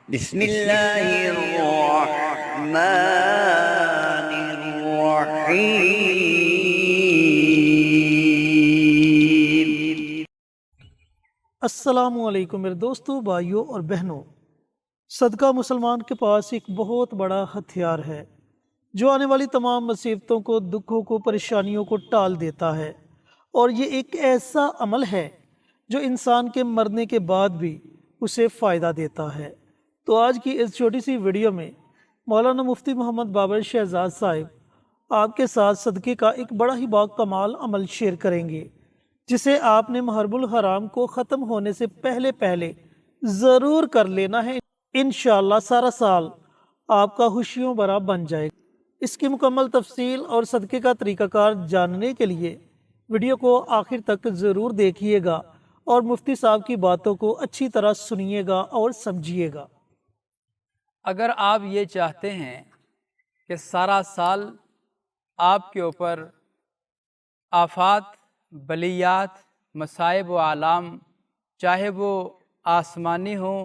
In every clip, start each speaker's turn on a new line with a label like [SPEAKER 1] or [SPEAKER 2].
[SPEAKER 1] بسم اللہ الرحمن الرحیم۔
[SPEAKER 2] السلام علیکم میرے دوستوں، بھائیوں اور بہنوں۔ صدقہ مسلمان کے پاس ایک بہت بڑا ہتھیار ہے جو آنے والی تمام مصیبتوں کو، دکھوں کو، پریشانیوں کو ٹال دیتا ہے، اور یہ ایک ایسا عمل ہے جو انسان کے مرنے کے بعد بھی اسے فائدہ دیتا ہے۔ تو آج کی اس چھوٹی سی ویڈیو میں مولانا مفتی محمد بابر شہزاد صاحب آپ کے ساتھ صدقے کا ایک بڑا ہی با کمال عمل شیئر کریں گے، جسے آپ نے محرم الحرام کو ختم ہونے سے پہلے ضرور کر لینا ہے۔ انشاءاللہ سارا سال آپ کا خوشیوں بھرا بن جائے گا۔ اس کی مکمل تفصیل اور صدقے کا طریقہ کار جاننے کے لیے ویڈیو کو آخر تک ضرور دیکھیے گا اور مفتی صاحب کی باتوں کو اچھی طرح سنیے گا اور سمجھیے گا۔
[SPEAKER 3] اگر آپ یہ چاہتے ہیں کہ سارا سال آپ کے اوپر آفات، بلیات، مصائب و آلام، چاہے وہ آسمانی ہوں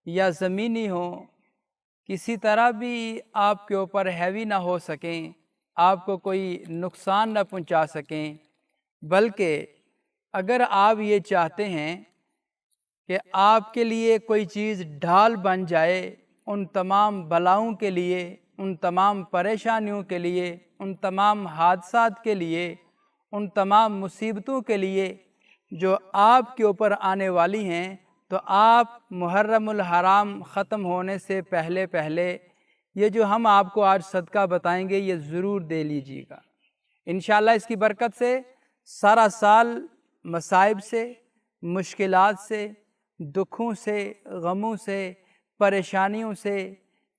[SPEAKER 3] یا زمینی ہوں، کسی طرح بھی آپ کے اوپر ہیوی نہ ہو سکیں، آپ کو کوئی نقصان نہ پہنچا سکیں، بلکہ اگر آپ یہ چاہتے ہیں کہ آپ کے لیے کوئی چیز ڈھال بن جائے ان تمام بلاؤں کے لیے، ان تمام پریشانیوں کے لیے، ان تمام حادثات کے لیے، ان تمام مصیبتوں کے لیے جو آپ کے اوپر آنے والی ہیں، تو آپ محرم الحرام ختم ہونے سے پہلے یہ جو ہم آپ کو آج صدقہ بتائیں گے یہ ضرور دے لیجیے گا۔ انشاءاللہ اس کی برکت سے سارا سال مصائب سے، مشکلات سے، دکھوں سے، غموں سے، پریشانیوں سے،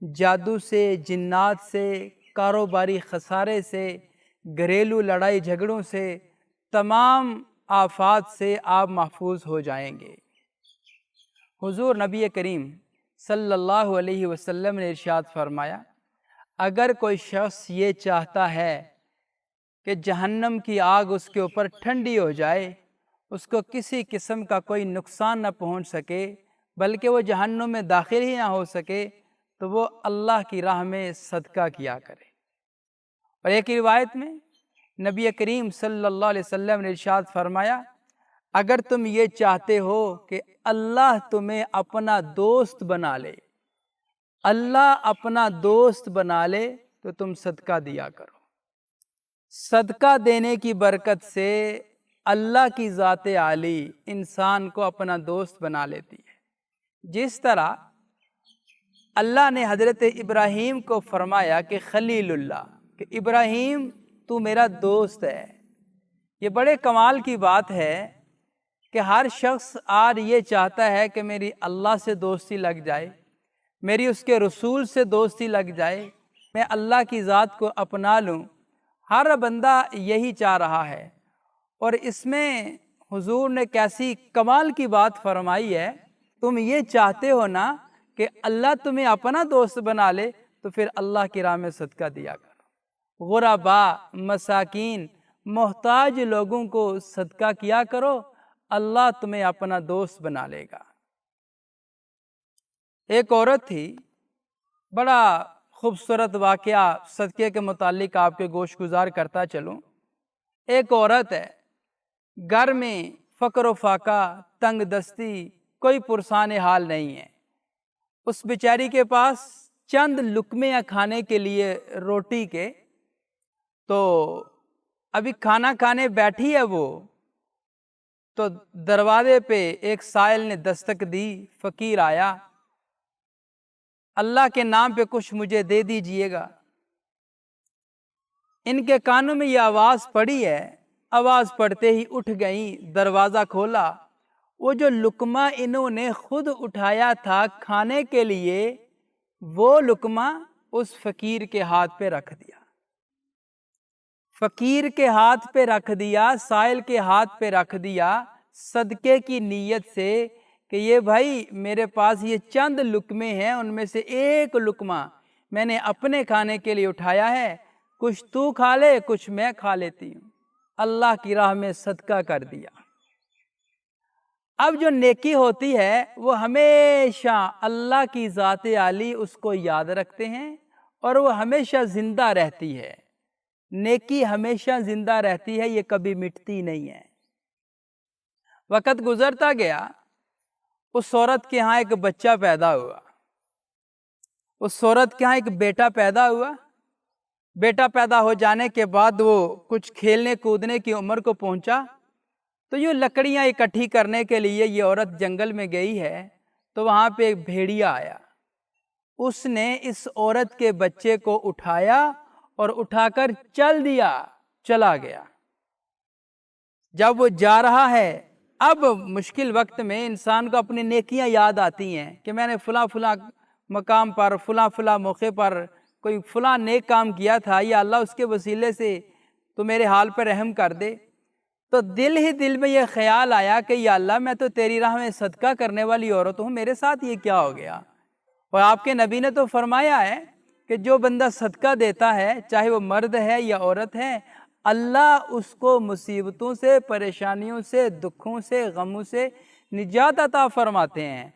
[SPEAKER 3] جادو سے، جنات سے، کاروباری خسارے سے، گھریلو لڑائی جھگڑوں سے، تمام آفات سے آپ محفوظ ہو جائیں گے۔ حضور نبی کریم صلی اللہ علیہ وسلم نے ارشاد فرمایا، اگر کوئی شخص یہ چاہتا ہے کہ جہنم کی آگ اس کے اوپر ٹھنڈی ہو جائے، اس کو کسی قسم کا کوئی نقصان نہ پہنچ سکے، بلکہ وہ جہنم میں داخل ہی نہ ہو سکے، تو وہ اللہ کی راہ میں صدقہ کیا کرے۔ اور ایک روایت میں نبی کریم صلی اللہ علیہ وسلم نے ارشاد فرمایا، اگر تم یہ چاہتے ہو کہ اللہ تمہیں اپنا دوست بنا لے، اللہ اپنا دوست بنا لے، تو تم صدقہ دیا کرو۔ صدقہ دینے کی برکت سے اللہ کی ذات عالی انسان کو اپنا دوست بنا لیتی ہے۔ جس طرح اللہ نے حضرت ابراہیم کو فرمایا کہ خلیل اللہ، کہ ابراہیم تو میرا دوست ہے۔ یہ بڑے کمال کی بات ہے کہ ہر شخص آج یہ چاہتا ہے کہ میری اللہ سے دوستی لگ جائے، میری اس کے رسول سے دوستی لگ جائے، میں اللہ کی ذات کو اپنا لوں۔ ہر بندہ یہی چاہ رہا ہے، اور اس میں حضور نے کیسی کمال کی بات فرمائی ہے، تم یہ چاہتے ہو نا کہ اللہ تمہیں اپنا دوست بنا لے، تو پھر اللہ کی راہ میں صدقہ دیا کرو۔ غربا، مساکین، محتاج لوگوں کو صدقہ کیا کرو، اللہ تمہیں اپنا دوست بنا لے گا۔ ایک عورت تھی، بڑا خوبصورت واقعہ صدقے کے متعلق آپ کے گوش گزار کرتا چلوں۔ ایک عورت ہے، گھر میں فقر و فاقہ، تنگ دستی، کوئی پرسان حال نہیں ہے۔ اس بیچاری کے پاس چند لقمے کھانے کے لیے روٹی کے، تو ابھی کھانا کھانے بیٹھی ہے وہ، تو دروازے پہ ایک سائل نے دستک دی، فقیر آیا، اللہ کے نام پہ کچھ مجھے دے دیجئے گا۔ ان کے کانوں میں یہ آواز پڑی ہے، آواز پڑتے ہی اٹھ گئیں، دروازہ کھولا، وہ جو لقمہ انہوں نے خود اٹھایا تھا کھانے کے لیے، وہ لقمہ اس فقیر کے ہاتھ پہ رکھ دیا۔ فقیر کے ہاتھ پہ رکھ دیا، سائل کے ہاتھ پہ رکھ دیا، صدقے کی نیت سے کہ یہ بھائی میرے پاس یہ چند لقمے ہیں، ان میں سے ایک لقمہ میں نے اپنے کھانے کے لیے اٹھایا ہے، کچھ تو کھا لے، کچھ میں کھا لیتی ہوں۔ اللہ کی راہ میں صدقہ کر دیا۔ اب جو نیکی ہوتی ہے وہ ہمیشہ اللہ کی ذات عالی اس کو یاد رکھتے ہیں اور وہ ہمیشہ زندہ رہتی ہے۔ نیکی ہمیشہ زندہ رہتی ہے، یہ کبھی مٹتی نہیں ہے۔ وقت گزرتا گیا، اس عورت کے ہاں ایک بچہ پیدا ہوا، اس عورت کے ہاں ایک بیٹا پیدا ہوا۔ بیٹا پیدا ہو جانے کے بعد وہ کچھ کھیلنے کودنے کی عمر کو پہنچا، تو یوں لکڑیاں اکٹھی کرنے کے لیے یہ عورت جنگل میں گئی ہے، تو وہاں پہ ایک بھیڑیا آیا۔ اس نے اس عورت کے بچے کو اٹھایا اور اٹھا کر چلا گیا۔ جب وہ جا رہا ہے، اب مشکل وقت میں انسان کو اپنی نیکیاں یاد آتی ہیں کہ میں نے فلاں مقام پر فلاں موقع پر کوئی فلاں نیک کام کیا تھا، یا اللہ اس کے وسیلے سے تو میرے حال پر رحم کر دے۔ تو دل میں یہ خیال آیا کہ یا اللہ میں تو تیری راہ میں صدقہ کرنے والی عورت ہوں، میرے ساتھ یہ کیا ہو گیا؟ اور آپ کے نبی نے تو فرمایا ہے کہ جو بندہ صدقہ دیتا ہے، چاہے وہ مرد ہے یا عورت ہے، اللہ اس کو مصیبتوں سے، پریشانیوں سے، دکھوں سے، غموں سے نجات عطا فرماتے ہیں۔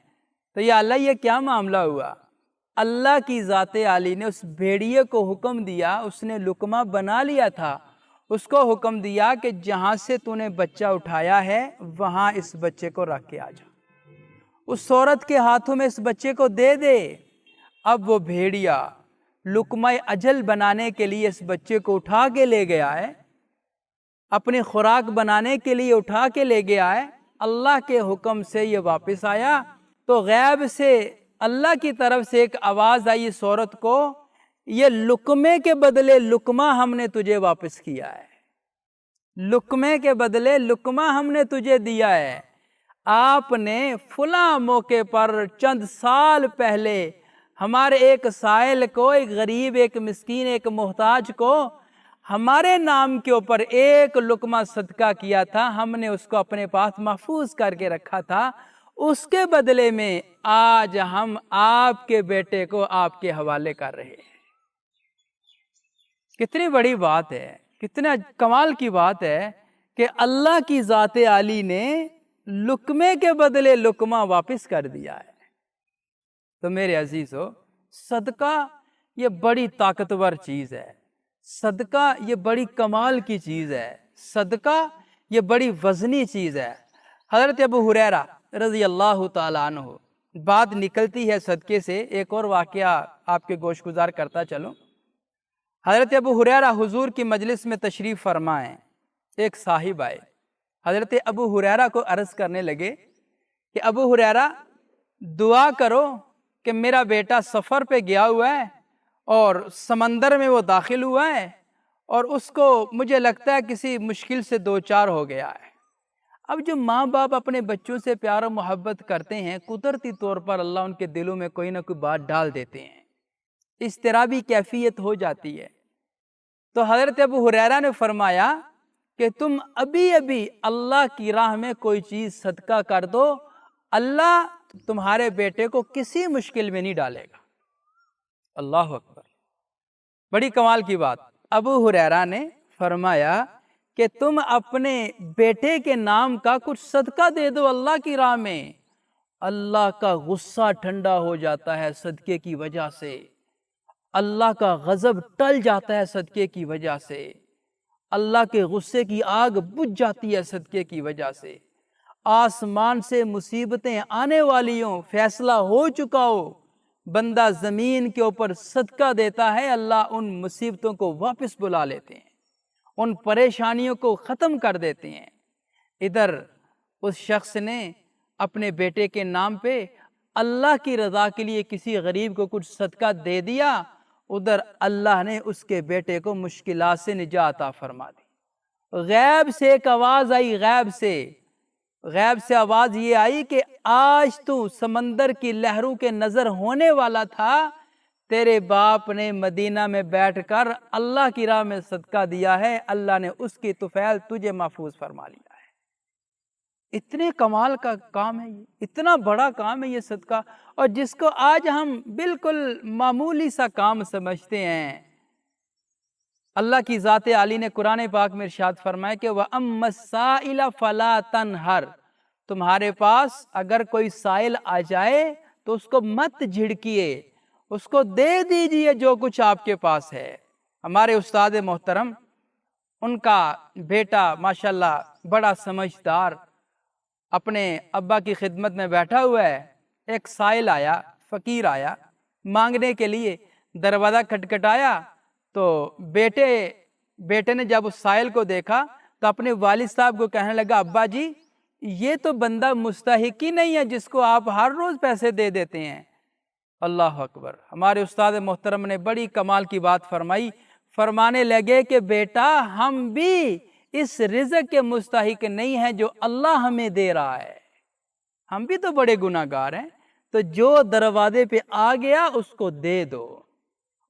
[SPEAKER 3] تو یا اللہ یہ کیا معاملہ ہوا؟ اللہ کی ذات عالی نے اس بھیڑیے کو حکم دیا، اس نے لقمہ بنا لیا تھا، اس کو حکم دیا کہ جہاں سے تو نے بچہ اٹھایا ہے وہاں اس بچے کو رکھ کے آ جا، اس عورت کے ہاتھوں میں اس بچے کو دے دے۔ اب وہ بھیڑیا لقمہ اجل بنانے کے لیے اس بچے کو اٹھا کے لے گیا ہے، اپنی خوراک بنانے کے لیے اٹھا کے لے گیا ہے۔ اللہ کے حکم سے یہ واپس آیا تو غیب سے اللہ کی طرف سے ایک آواز آئی اس عورت کو، یہ لقمے کے بدلے لقمہ ہم نے تجھے واپس کیا ہے، لقمے کے بدلے لقمہ ہم نے تجھے دیا ہے۔ آپ نے فلاں موقع پر چند سال پہلے ہمارے ایک سائل کو، ایک غریب، ایک مسکین، ایک محتاج کو ہمارے نام کے اوپر ایک لقمہ صدقہ کیا تھا، ہم نے اس کو اپنے پاس محفوظ کر کے رکھا تھا، اس کے بدلے میں آج ہم آپ کے بیٹے کو آپ کے حوالے کر رہے ہیں۔ کتنی بڑی بات ہے، کتنا کمال کی بات ہے کہ اللہ کی ذات عالی نے لقمے کے بدلے لقمہ واپس کر دیا ہے۔ تو میرے عزیزو، صدقہ یہ بڑی طاقتور چیز ہے، صدقہ یہ بڑی کمال کی چیز ہے، صدقہ یہ بڑی وزنی چیز ہے۔ حضرت ابو ہریرہ رضی اللہ تعالیٰ عنہ، بات نکلتی ہے صدقے سے، ایک اور واقعہ آپ کے گوش گزار کرتا چلوں۔ حضرت ابو ہریرہ حضور کی مجلس میں تشریف فرمائیں، ایک صاحب آئے، حضرت ابو ہریرہ کو عرض کرنے لگے کہ ابو ہریرہ دعا کرو کہ میرا بیٹا سفر پہ گیا ہوا ہے اور سمندر میں وہ داخل ہوا ہے اور اس کو مجھے لگتا ہے کسی مشکل سے دوچار ہو گیا ہے۔ اب جو ماں باپ اپنے بچوں سے پیار و محبت کرتے ہیں، قدرتی طور پر اللہ ان کے دلوں میں کوئی نہ کوئی بات ڈال دیتے ہیں، اضطرابی کیفیت ہو جاتی ہے۔ تو حضرت ابو ہریرہ نے فرمایا کہ تم ابھی اللہ کی راہ میں کوئی چیز صدقہ کر دو، اللہ تمہارے بیٹے کو کسی مشکل میں نہیں ڈالے گا۔ اللہ اکبر، بڑی کمال کی بات۔ ابو ہریرہ نے فرمایا کہ تم اپنے بیٹے کے نام کا کچھ صدقہ دے دو اللہ کی راہ میں، اللہ کا غصہ ٹھنڈا ہو جاتا ہے صدقے کی وجہ سے، اللہ کا غضب ٹل جاتا ہے صدقے کی وجہ سے، اللہ کے غصے کی آگ بجھ جاتی ہے صدقے کی وجہ سے، آسمان سے مصیبتیں آنے والی ہوں، فیصلہ ہو چکا ہو، بندہ زمین کے اوپر صدقہ دیتا ہے، اللہ ان مصیبتوں کو واپس بلا لیتے ہیں، ان پریشانیوں کو ختم کر دیتے ہیں۔ ادھر اس شخص نے اپنے بیٹے کے نام پہ اللہ کی رضا کے لیے کسی غریب کو کچھ صدقہ دے دیا، ادھر اللہ نے اس کے بیٹے کو مشکلات سے نجات عطا فرما دی۔ غیب سے ایک آواز آئی، غیب سے آواز یہ آئی کہ آج تو سمندر کی لہروں کے نظر ہونے والا تھا، تیرے باپ نے مدینہ میں بیٹھ کر اللہ کی راہ میں صدقہ دیا ہے، اللہ نے اس کی طفیل تجھے محفوظ فرما لیا ہے۔ اتنے کمال کا کام ہے یہ، اتنا بڑا کام ہے یہ صدقہ، اور جس کو آج ہم بالکل معمولی سا کام سمجھتے ہیں۔ اللہ کی ذات عالی نے قرآن پاک میں ارشاد فرمایا کہ وَأَمَّا السَّائِلَ فَلَا تَنْهَرْ، تمہارے پاس اگر کوئی سائل آ جائے تو اس کو مت جھڑکیے، اس کو دے دیجئے جو کچھ آپ کے پاس ہے۔ ہمارے استاد محترم، ان کا بیٹا ماشاءاللہ بڑا سمجھدار اپنے ابا کی خدمت میں بیٹھا ہوا ہے۔ ایک سائل آیا، فقیر آیا مانگنے کے لیے، دروازہ کھٹکھٹایا تو بیٹے نے جب اس سائل کو دیکھا تو اپنے والد صاحب کو کہنے لگا، ابا جی یہ تو بندہ مستحق ہی نہیں ہے جس کو آپ ہر روز پیسے دے دیتے ہیں۔ اللہ اکبر! ہمارے استاد محترم نے بڑی کمال کی بات فرمائی، فرمانے لگے کہ بیٹا ہم بھی اس رزق کے مستحق نہیں ہیں جو اللہ ہمیں دے رہا ہے، ہم بھی تو بڑے گناہ گار ہیں، تو جو دروازے پہ آ گیا اس کو دے دو،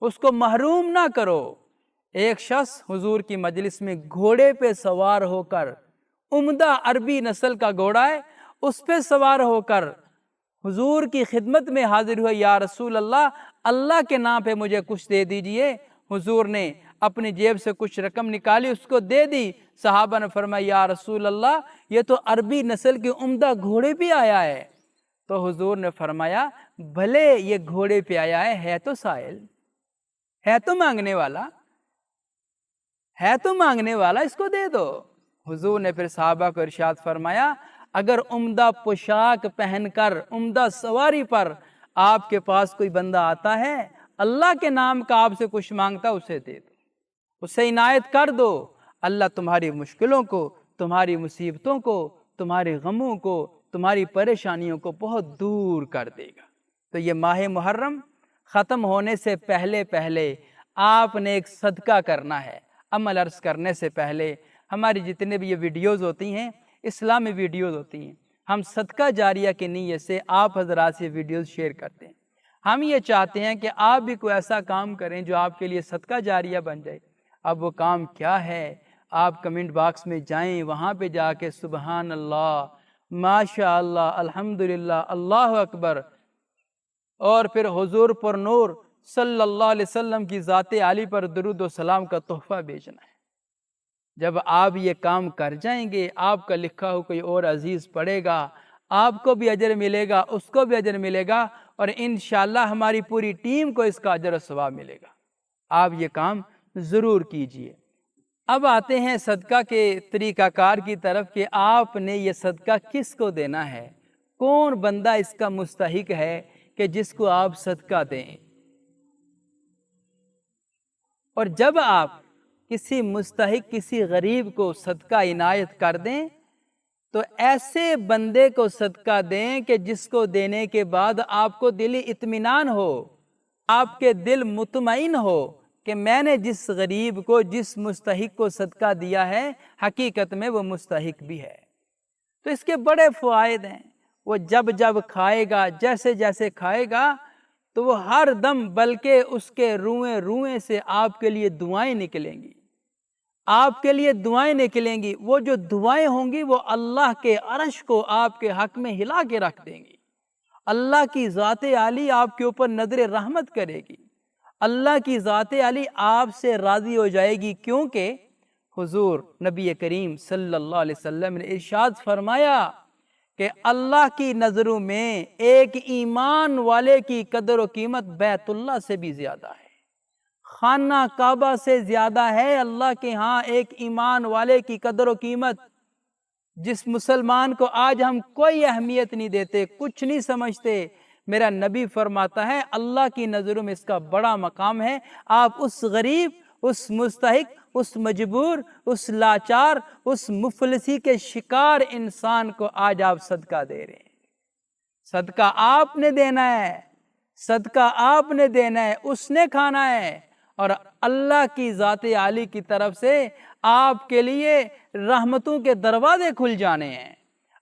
[SPEAKER 3] اس کو محروم نہ کرو۔ ایک شخص حضور کی مجلس میں گھوڑے پہ سوار ہو کر، عمدہ عربی نسل کا گھوڑا ہے، اس پہ سوار ہو کر حضور کی خدمت میں حاضر ہوئے، یا رسول اللہ، اللہ کے نام پہ مجھے کچھ دے دیجئے۔ حضور نے اپنی جیب سے کچھ رقم نکالی، اس کو دے دی۔ صحابہ نے فرمایا، یا رسول اللہ یہ تو عربی نسل کے عمدہ گھوڑے پہ آیا ہے۔ تو حضور نے فرمایا، بھلے یہ گھوڑے پہ آیا ہے تو سائل ہے، تو مانگنے والا ہے، تو مانگنے والا، اس کو دے دو۔ حضور نے پھر صحابہ کو ارشاد فرمایا، اگر عمدہ پوشاک پہن کر عمدہ سواری پر آپ کے پاس کوئی بندہ آتا ہے، اللہ کے نام کا آپ سے کچھ مانگتا، اسے دے دو، اسے عنایت کر دو۔ اللہ تمہاری مشکلوں کو، تمہاری مصیبتوں کو، تمہارے غموں کو، تمہاری پریشانیوں کو بہت دور کر دے گا۔ تو یہ ماہ محرم ختم ہونے سے پہلے آپ نے ایک صدقہ کرنا ہے۔ عمل عرض کرنے سے پہلے ہماری جتنے بھی یہ ویڈیوز ہوتی ہیں، اسلامی ویڈیوز ہوتی ہیں، ہم صدقہ جاریہ کی نیت سے آپ حضرات سے ویڈیوز شیئر کرتے ہیں۔ ہم یہ چاہتے ہیں کہ آپ بھی کوئی ایسا کام کریں جو آپ کے لیے صدقہ جاریہ بن جائے۔ اب وہ کام کیا ہے؟ آپ کمنٹ باکس میں جائیں، وہاں پہ جا کے سبحان اللہ، ماشاء اللہ، الحمدللہ، اللہ اکبر، اور پھر حضور پر نور صلی اللہ علیہ وسلم کی ذات عالی پر درود و سلام کا تحفہ بھیجنا ہے۔ جب آپ یہ کام کر جائیں گے، آپ کا لکھا ہو کوئی اور عزیز پڑھے گا، آپ کو بھی اجر ملے گا، اس کو بھی اجر ملے گا، اور انشاءاللہ ہماری پوری ٹیم کو اس کا اجر و ثواب ملے گا۔ آپ یہ کام ضرور کیجئے۔ اب آتے ہیں صدقہ کے طریقہ کار کی طرف کہ آپ نے یہ صدقہ کس کو دینا ہے، کون بندہ اس کا مستحق ہے کہ جس کو آپ صدقہ دیں۔ اور جب آپ کسی مستحق، کسی غریب کو صدقہ عنایت کر دیں تو ایسے بندے کو صدقہ دیں کہ جس کو دینے کے بعد آپ کو دلی اطمینان ہو، آپ کے دل مطمئن ہو کہ میں نے جس غریب کو، جس مستحق کو صدقہ دیا ہے، حقیقت میں وہ مستحق بھی ہے۔ تو اس کے بڑے فوائد ہیں۔ وہ جب کھائے گا، جیسے جیسے کھائے گا، تو وہ ہر دم، بلکہ اس کے روئیں روئیں سے آپ کے لیے دعائیں نکلیں گی، آپ کے لیے دعائیں نکلیں گی۔ وہ جو دعائیں ہوں گی وہ اللہ کے عرش کو آپ کے حق میں ہلا کے رکھ دیں گی۔ اللہ کی ذات عالی آپ کے اوپر نظر رحمت کرے گی، اللہ کی ذات عالی آپ سے راضی ہو جائے گی، کیونکہ حضور نبی کریم صلی اللہ علیہ وسلم نے ارشاد فرمایا کہ اللہ کی نظروں میں ایک ایمان والے کی قدر و قیمت بیت اللہ سے بھی زیادہ ہے، خانہ کعبہ سے زیادہ ہے اللہ کے ہاں ایک ایمان والے کی قدر و قیمت۔ جس مسلمان کو آج ہم کوئی اہمیت نہیں دیتے، کچھ نہیں سمجھتے، میرا نبی فرماتا ہے اللہ کی نظروں میں اس کا بڑا مقام ہے۔ آپ اس غریب، اس مستحق، اس مجبور، اس لاچار، اس مفلسی کے شکار انسان کو آج آپ صدقہ دے رہے ہیں۔ صدقہ آپ نے دینا ہے، صدقہ آپ نے دینا ہے، اس نے کھانا ہے، اور اللہ کی ذات عالی کی طرف سے آپ کے لیے رحمتوں کے دروازے کھل جانے ہیں،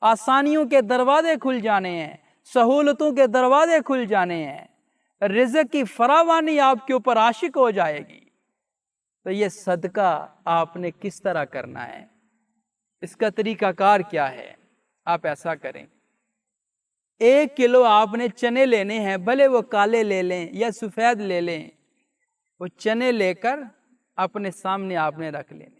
[SPEAKER 3] آسانیوں کے دروازے کھل جانے ہیں، سہولتوں کے دروازے کھل جانے ہیں، رزق کی فراوانی آپ کے اوپر عاشق ہو جائے گی۔ تو یہ صدقہ آپ نے کس طرح کرنا ہے، اس کا طریقہ کار کیا ہے؟ آپ ایسا کریں، 1 کلو آپ نے چنے لینے ہیں، بھلے وہ کالے لے لیں یا سفید لے لیں، وہ چنے لے کر اپنے سامنے آپ نے رکھ لینے،